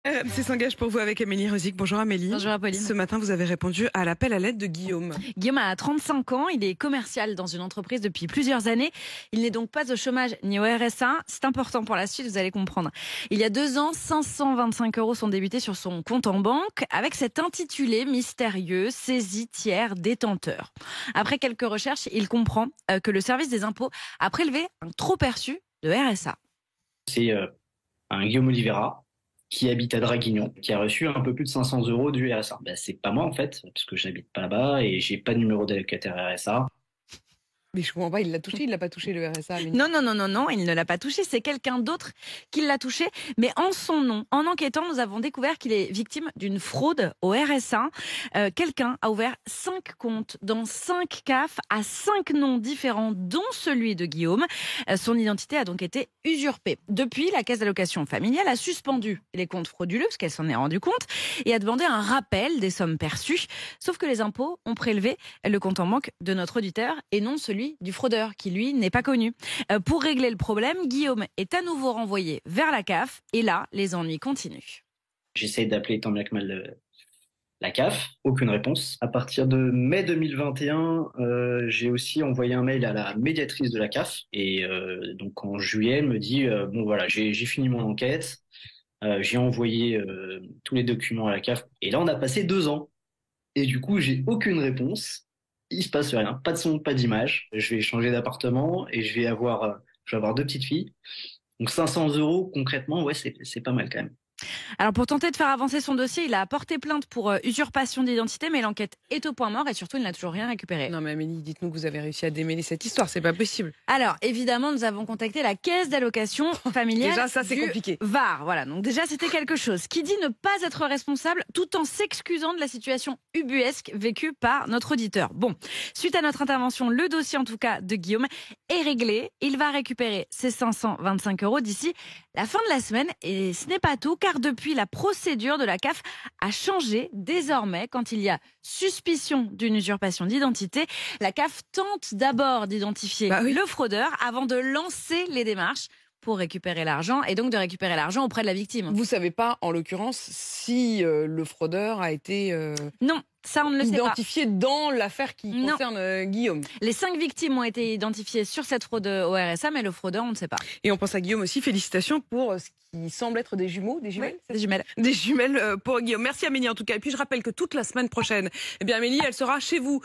RMC s'engage pour vous avec Amélie Rosic. Bonjour Amélie. Bonjour Apolline. Ce matin, vous avez répondu à l'appel à l'aide de Guillaume. Guillaume a 35 ans, il est commercial dans une entreprise depuis plusieurs années. Il n'est donc pas au chômage ni au RSA. C'est important pour la suite, vous allez comprendre. Il y a 2 ans, 525 € sont débités sur son compte en banque avec cet intitulé mystérieux « Saisie tiers détenteur ». Après quelques recherches, il comprend que le service des impôts a prélevé un trop perçu de RSA. C'est un Guillaume Oliveira qui habite à Draguignan, qui a reçu un peu plus de 500 € du RSA. Ben, c'est pas moi en fait, parce que je n'habite pas là-bas et j'ai pas de numéro d'allocataire RSA. Mais je comprends pas, il l'a touché, il l'a pas touché le RSA. Amélie. Non, il ne l'a pas touché, c'est quelqu'un d'autre qui l'a touché, mais en son nom. En enquêtant, nous avons découvert qu'il est victime d'une fraude au RSA. Quelqu'un a ouvert 5 comptes dans 5 CAF à 5 noms différents, dont celui de Guillaume. Son identité a donc été usurpée. Depuis, la caisse d'allocation familiale a suspendu les comptes frauduleux, parce qu'elle s'en est rendue compte, et a demandé un rappel des sommes perçues. Sauf que les impôts ont prélevé le compte en banque de notre auditeur et non celui du fraudeur qui, lui, n'est pas connu. Pour régler le problème, Guillaume est à nouveau renvoyé vers la CAF et là, les ennuis continuent. J'essaie d'appeler tant bien que mal la CAF, aucune réponse. À partir de mai 2021, j'ai aussi envoyé un mail à la médiatrice de la CAF et donc en juillet, elle me dit bon voilà, j'ai fini mon enquête, j'ai envoyé tous les documents à la CAF et là on a passé 2 ans et du coup j'ai aucune réponse. Il se passe rien, pas de son, pas d'image. Je vais changer d'appartement et je vais avoir 2 petites filles. Donc 500 € concrètement, ouais, c'est pas mal quand même. Alors pour tenter de faire avancer son dossier, il a porté plainte pour usurpation d'identité, mais l'enquête est au point mort et surtout il n'a toujours rien récupéré. Non mais Amélie, dites-nous que vous avez réussi à démêler cette histoire, c'est pas possible. Alors évidemment, nous avons contacté la caisse d'allocation familiale. Déjà ça c'est du compliqué. Var, voilà. Donc déjà c'était quelque chose. Qui dit ne pas être responsable tout en s'excusant de la situation ubuesque vécue par notre auditeur. Bon, suite à notre intervention, le dossier en tout cas de Guillaume est réglé. Il va récupérer ses 525 € d'ici la fin de la semaine et ce n'est pas tout car depuis la procédure de la CAF a changé. Désormais, quand il y a suspicion d'une usurpation d'identité, la CAF tente d'abord d'identifier le fraudeur avant de lancer les démarches pour récupérer l'argent et donc de récupérer l'argent auprès de la victime. Vous savez pas, en l'occurrence, si le fraudeur a été Non, ça on ne le sait pas. identifié dans l'affaire qui concerne Guillaume. Les 5 victimes ont été identifiées sur cette fraude au RSA, mais le fraudeur, on ne sait pas. Et on pense à Guillaume aussi, félicitations pour ce qui semble être des jumeaux, des jumelles. Des jumelles. Des jumelles pour Guillaume. Merci Amélie en tout cas. Et puis je rappelle que toute la semaine prochaine, eh bien Amélie, elle sera chez vous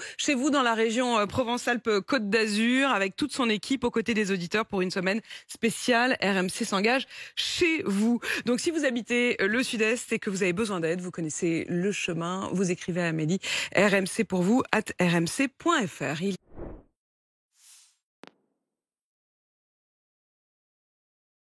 dans la région Provence-Alpes-Côte d'Azur, avec toute son équipe aux côtés des auditeurs pour une semaine spéciale. RMC s'engage chez vous. Donc si vous habitez le Sud-Est et que vous avez besoin d'aide, vous connaissez le chemin, vous écrivez à Amélie, rmc pour vous @rmc.fr.